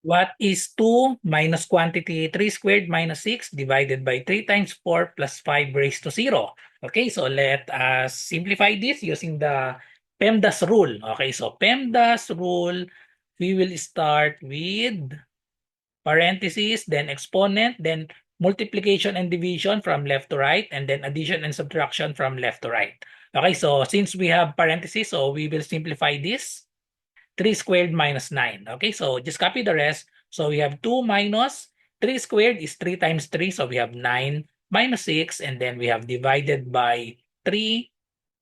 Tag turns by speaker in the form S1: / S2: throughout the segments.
S1: What is 2 minus quantity 3 squared minus 6 divided by 3 times 4 plus 5 raised to 0? Okay, so let us simplify this using the PEMDAS rule. Okay, so PEMDAS rule, we will start with parentheses, then exponent, then multiplication and division from left to right, and then addition and subtraction from left to right. Okay, so since we have parentheses, so we will simplify this. 3 squared minus 9. Okay, so just copy the rest. So we have 2 minus 3 squared is 3 times 3. So we have 9 minus 6. And then we have divided by 3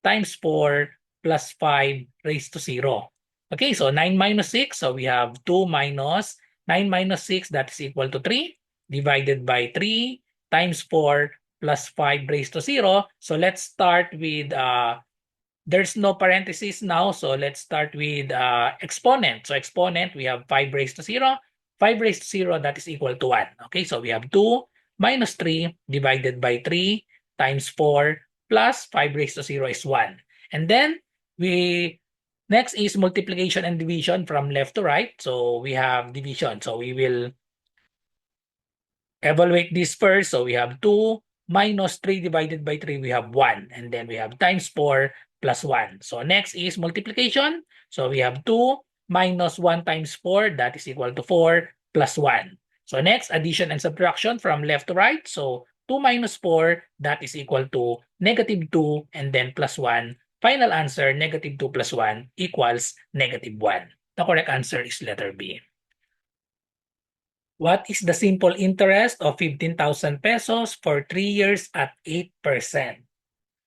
S1: times 4 plus 5 raised to 0. Okay, so 9 minus 6. So we have 2 minus 9 minus 6. That is equal to 3 divided by 3 times 4 plus 5 raised to 0. So let's start with there's no parentheses now, so let's start with exponent. So exponent, we have 5 raised to 0. 5 raised to 0, that is equal to 1. Okay, so we have 2 minus 3 divided by 3 times 4 plus 5 raised to 0 is 1. And then we next is multiplication and division from left to right. So we have division. So we will evaluate this first. So we have 2 minus 3 divided by 3, we have 1. And then we have times 4 plus 1. So next is multiplication. So we have 2 minus 1 times 4, that is equal to 4 plus 1. So next, addition and subtraction from left to right. So 2 minus 4, that is equal to negative 2, and then plus 1. Final answer, negative 2 plus 1 equals negative 1. The correct answer is letter B. What is the simple interest of 15,000 pesos for 3 years at 8%?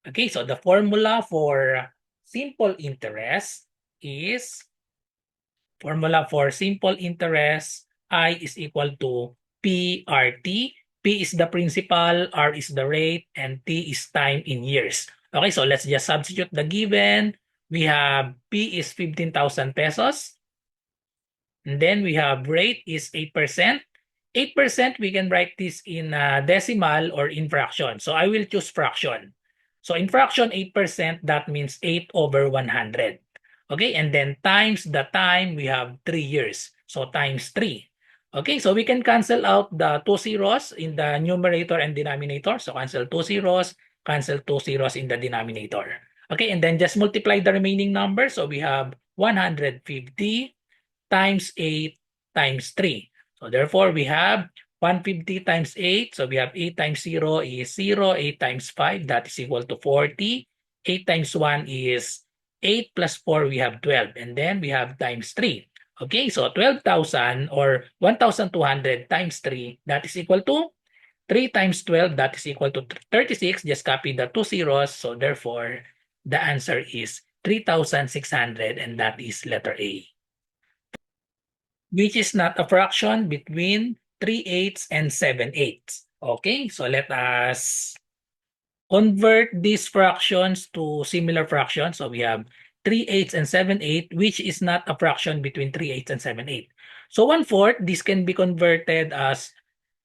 S1: Okay, so the formula for simple interest is I is equal to PRT. P is the principal, R is the rate, and T is time in years. Okay, so let's just substitute the given. We have P is 15,000 pesos. And then we have rate is 8%. 8%, we can write this in decimal or in fraction. So I will choose fraction. So in fraction, 8%, that means 8 over 100. Okay, and then times the time, we have 3 years. So times 3. Okay, so we can cancel out the 2 zeros in the numerator and denominator. So cancel 2 zeros, cancel 2 zeros in the denominator. Okay, and then just multiply the remaining numbers. So we have 150 times 8 times 3. So therefore, we have 150 times 8. So we have 8 times 0 is 0. 8 times 5, that is equal to 40. 8 times 1 is 8 plus 4, we have 12. And then we have times 3. Okay, so 12,000 or 1,200 times 3, that is equal to 3 times 12, that is equal to 36. Just copy the 2 zeros. So therefore, the answer is 3,600, and that is letter A, which is not a fraction between 3/8 and 7/8. Okay, so let us convert these fractions to similar fractions. So we have 3/8 and 7/8, which is not a fraction between 3/8 and 7/8. So 1/4, this can be converted as,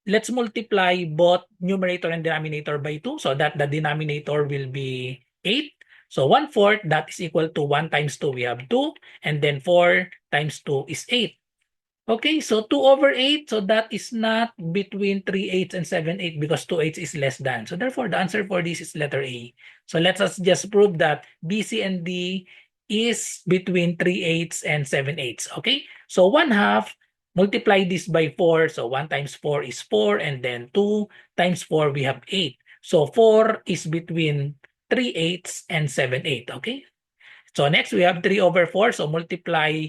S1: let's multiply both numerator and denominator by 2 so that the denominator will be 8. So 1/4, that is equal to 1 times 2, we have 2, and then 4 times 2 is 8. Okay, so 2 over 8, so that is not between 3/8 and 7/8 because 2/8 is less than. So therefore, the answer for this is letter A. So let us just prove that B, C, and D is between 3/8 and 7/8. Okay, so 1/2, multiply this by 4. So 1 times 4 is 4, and then 2 times 4, we have 8. So 4 is between 3/8 and 7/8. Okay, so next we have 3 over 4. So multiply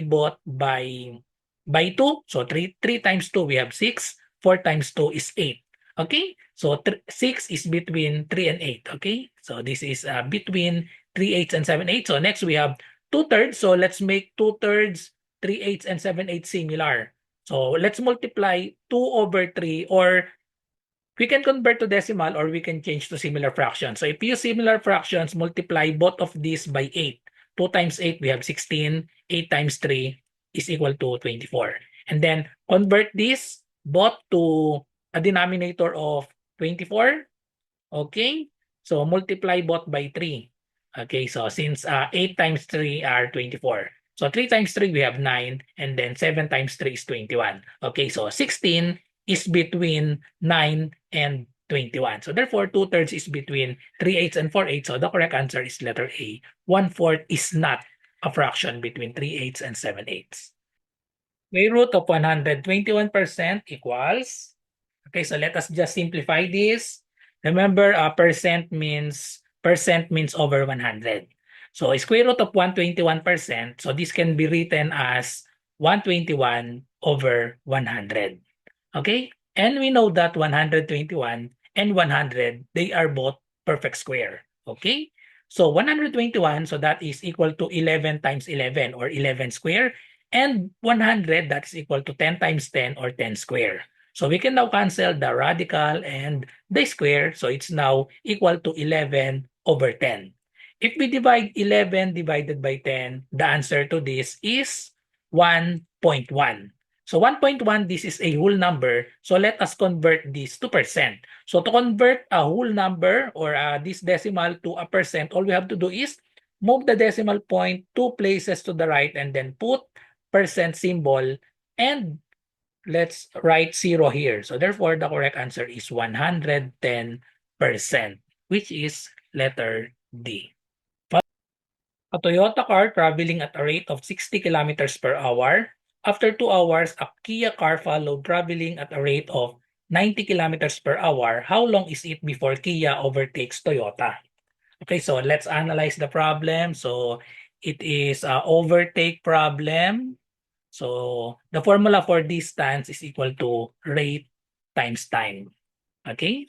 S1: both by 2. So 3 times 2, we have 6. 4 times 2 is 8. Okay? So 6 is between 3 and 8. Okay? So this is between 3/8 and 7/8. So next we have 2/3. So let's make 2/3, 3/8 and 7/8 similar. So let's multiply 2 over 3, or we can convert to decimal, or we can change to similar fractions. So if you use similar fractions, multiply both of these by 8. 2 times 8, we have 16. 8 times 3 is equal to 24. And then convert this both to a denominator of 24. Okay, so multiply both by 3. Okay, so since 8 times 3 are 24. So 3 times 3, we have 9. And then 7 times 3 is 21. Okay, so 16 is between 9 and 21. So therefore, 2/3 is between 3/8 and 4/8. So the correct answer is letter A. 1/4 is not a fraction between 3/8 and 7/8. Square root of 121% equals. Okay, so let us just simplify this. Remember, percent means over 100. So square root of 121%. So this can be written as 121 over 100. Okay? And we know that 121 and 100, they are both perfect square. Okay? So 121, so that is equal to 11 times 11 or 11 square. And 100, that is equal to 10 times 10 or 10 square. So we can now cancel the radical and the square. So it's now equal to 11 over 10. If we divide 11 divided by 10, the answer to this is 1.1. So 1.1, this is a whole number. So let us convert this to percent. So to convert a whole number or this decimal to a percent, all we have to do is move the decimal point 2 places to the right and then put percent symbol and let's write 0 here. So therefore, the correct answer is 110%, which is letter D. A Toyota car traveling at a rate of 60 kilometers per hour. After 2 hours, a Kia car followed traveling at a rate of 90 kilometers per hour. How long is it before Kia overtakes Toyota? Okay, so let's analyze the problem. So it is a overtake problem. So the formula for distance is equal to rate times time. Okay?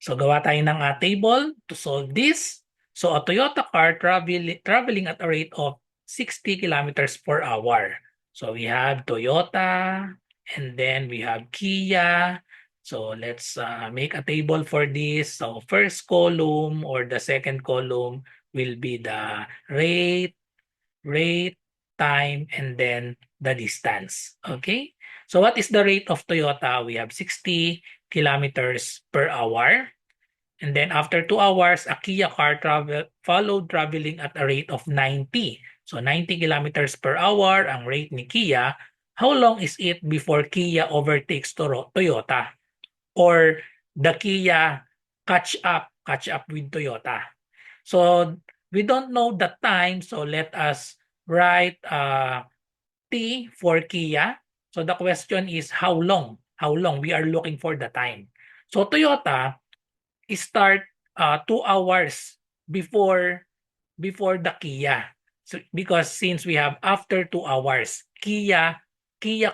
S1: So gawa tayo ng table to solve this. So a Toyota car traveling at a rate of 60 kilometers per hour. So we have Toyota and then we have Kia. So let's make a table for this. So first column or the second column will be the rate, time, and then the distance. Okay? So what is the rate of Toyota? We have 60 kilometers per hour. And then after 2 hours, a Kia car followed traveling at a rate of 90. So 90 kilometers per hour ang rate ni Kia. How long is it before Kia overtakes Toyota? Or the Kia catch up with Toyota? So we don't know the time. So let us write T for Kia. So the question is how long? How long? We are looking for the time. So Toyota start 2 hours before the Kia. So because since we have after 2 hours, Kia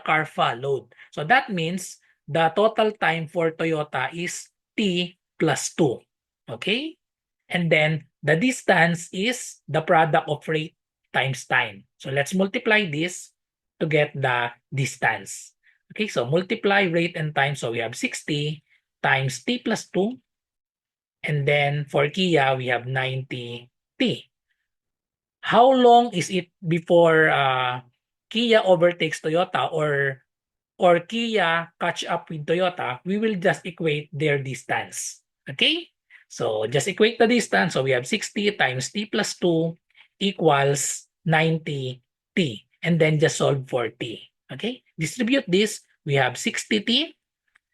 S1: car followed. So that means the total time for Toyota is T plus 2. Okay? And then the distance is the product of rate times time. So let's multiply this to get the distance. Okay, so multiply rate and time. So we have 60 times T plus 2. And then for Kia, we have 90T. How long is it before Kia overtakes Toyota or Kia catch up with Toyota? We will just equate their distance. Okay? So just equate the distance. So we have 60 times T plus 2 equals 90T. And then just solve for T. Okay? Distribute this. We have 60T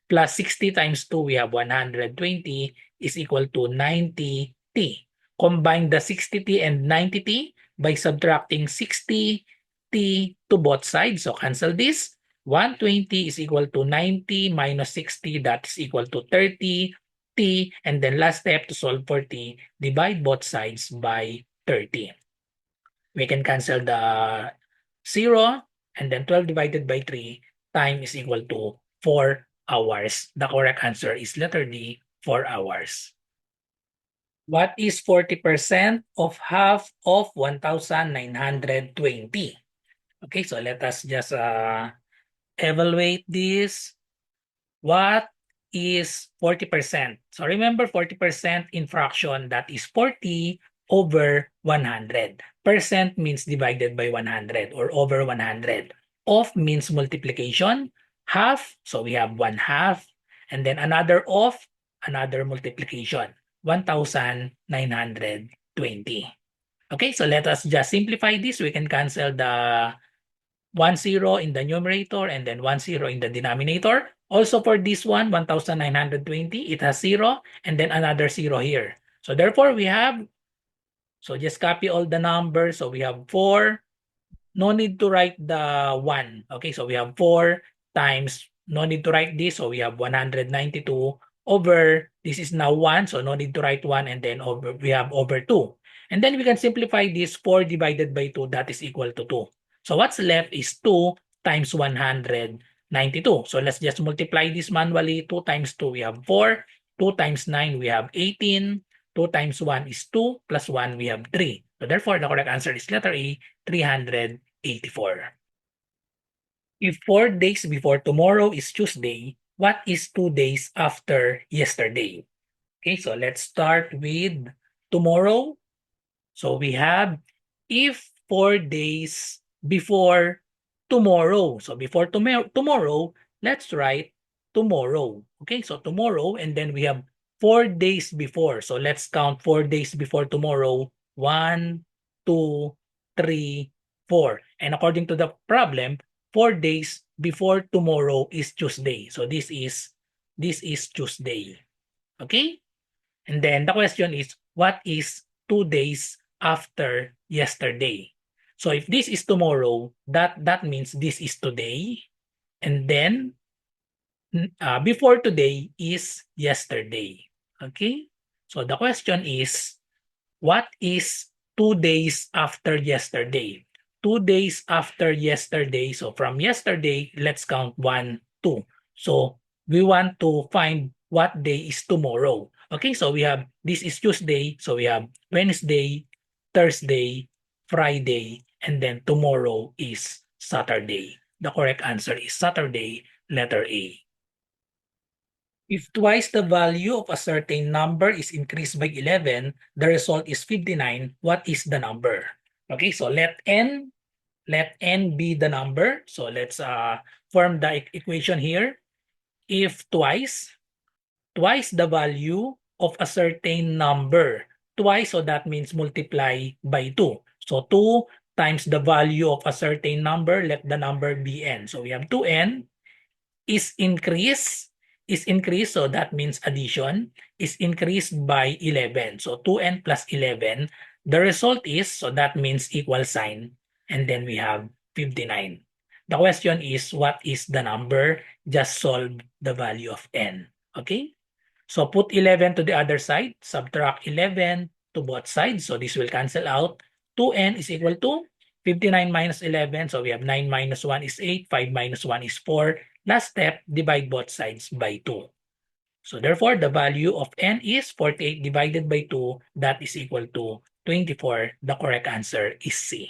S1: plus 60 times 2, we have 120 is equal to 90T. Combine the 60T and 90T by subtracting 60T to both sides. So cancel this. 120 is equal to 90 minus 60, that is equal to 30T. And then last step to solve for T, divide both sides by 30. We can cancel the 0 and then 12 divided by 3, time is equal to 4 hours. The correct answer is letter D, 4 hours. What is 40% of half of 1,920? Okay, so let us just evaluate this. What is 40%? So remember 40% in fraction, that is 40 over 100. Percent means divided by 100 or over 100. Of means multiplication. Half, so we have 1/2. And then another of, another multiplication. 1,920. Okay, so let us just simplify this. We can cancel the 1 0 in the numerator and then 1 0 in the denominator. Also for this one, 1920, it has 0 and then another 0 here. So therefore we have, so just copy all the numbers. So we have 4. No need to write the 1. Okay, so we have 4 times, no need to write this. So we have 192 over, this is now 1. So no need to write 1 and then over, we have over 2. And then we can simplify this 4 divided by 2, that is equal to 2. So what's left is 2 times 192. So let's just multiply this manually. 2 times 2, we have 4. 2 times 9, we have 18. 2 times 1 is 2, plus 1, we have 3. So therefore, the correct answer is letter A, 384. If 4 days before tomorrow is Tuesday, what is 2 days after yesterday? Okay, so let's start with tomorrow. So we have, if 4 days before tomorrow. So before tomorrow, let's write tomorrow. Okay, so tomorrow, and then we have 4 days before. So let's count 4 days before tomorrow. 1, 2, 3, 4. And according to the problem, 4 days before tomorrow is Tuesday. So this is Tuesday. Okay? And then the question is, what is 2 days after yesterday? So if this is tomorrow, that means this is today. And then before today is yesterday. Okay? So the question is, what is 2 days after yesterday? 2 days after yesterday. So from yesterday, let's count 1, 2. So we want to find what day is tomorrow. Okay, so we have, this is Tuesday. So we have Wednesday, Thursday, Friday, and then tomorrow is Saturday. The correct answer is Saturday, letter A. If twice the value of a certain number is increased by 11, the result is 59. What is the number? Okay, so let n be the number. So let's form the equation here. If twice the value of a certain number, twice, so that means multiply by 2. So 2 times the value of a certain number, let the number be n. So we have 2n is increased, so that means addition, is increased by 11. So 2n plus 11, the result is, so that means equal sign, and then we have 59. The question is, what is the number? Just solve the value of n. Okay? So put 11 to the other side, subtract 11 to both sides. So this will cancel out. 2n is equal to 59 minus 11. So we have 9 minus 1 is 8, 5 minus 1 is 4. Last step, divide both sides by 2. So therefore, the value of n is 48 divided by 2. That is equal to 24. The correct answer is C.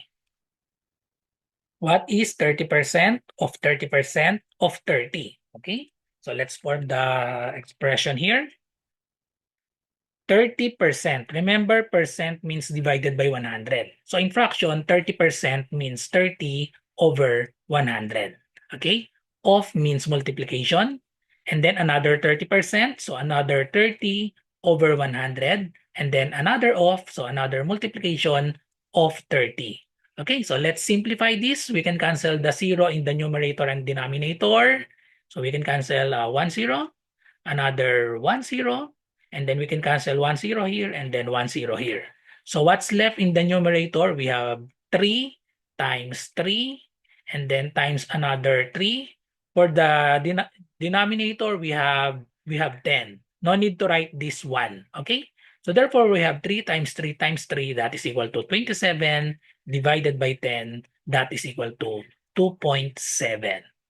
S1: What is 30% of 30% of 30? Okay, so let's form the expression here. 30%. Remember, percent means divided by 100. So in fraction, 30% means 30 over 100. Okay? Of means multiplication. And then another 30%. So another 30 over 100. And then another of, so another multiplication of 30. Okay, so let's simplify this. We can cancel the 0 in the numerator and denominator. So we can cancel 1 0, another 1 0, and then we can cancel 1 0 here and then 1 0 here. So what's left in the numerator? We have 3 times 3 and then times another 3. For the denominator, we have 10. No need to write this one. Okay? So therefore, we have 3 times 3 times 3. That is equal to 27 divided by 10. That is equal to 2.7.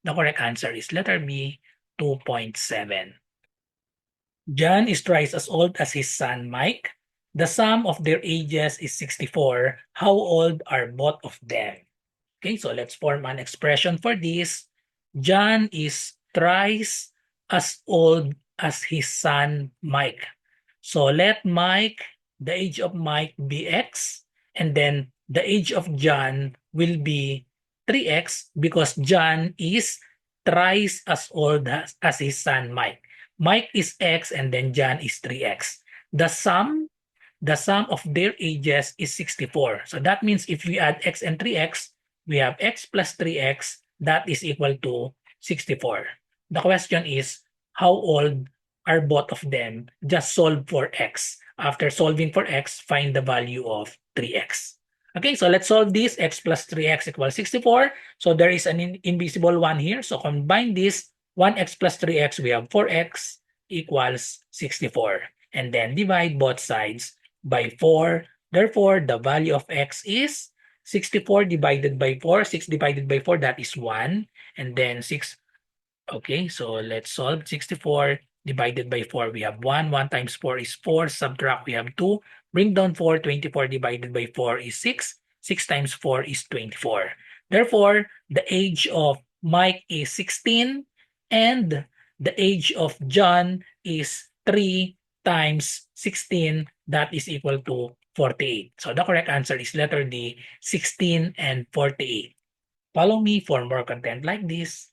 S1: The correct answer is letter B, 2.7. John is twice as old as his son Mike. The sum of their ages is 64. How old are both of them? Okay, so let's form an expression for this. John is thrice as old as his son Mike. So let Mike, the age of Mike be X, and then the age of John will be 3X because John is thrice as old as his son Mike. Mike is X and then John is 3X. The sum the sum of their ages is 64. So that means if we add x and 3x, we have x plus 3x, that is equal to 64. The question is, how old are both of them? Just solve for x. After solving for x, find the value of 3x. Okay, so let's solve this. X plus 3x equals 64. So there is an invisible 1 here. So combine this, 1x plus 3x, we have 4x equals 64. And then divide both sides by 4. Therefore, the value of x is 64 divided by 4. 6 divided by 4, that is 1. And then 6. Okay, so let's solve 64 divided by 4. We have 1. 1 times 4 is 4. Subtract, we have 2. Bring down 4. 24 divided by 4 is 6. 6 times 4 is 24. Therefore, the age of Mike is 16 and the age of John is 3 times 16. That is equal to 48. So the correct answer is letter D, 16 and 48. Follow me for more content like this.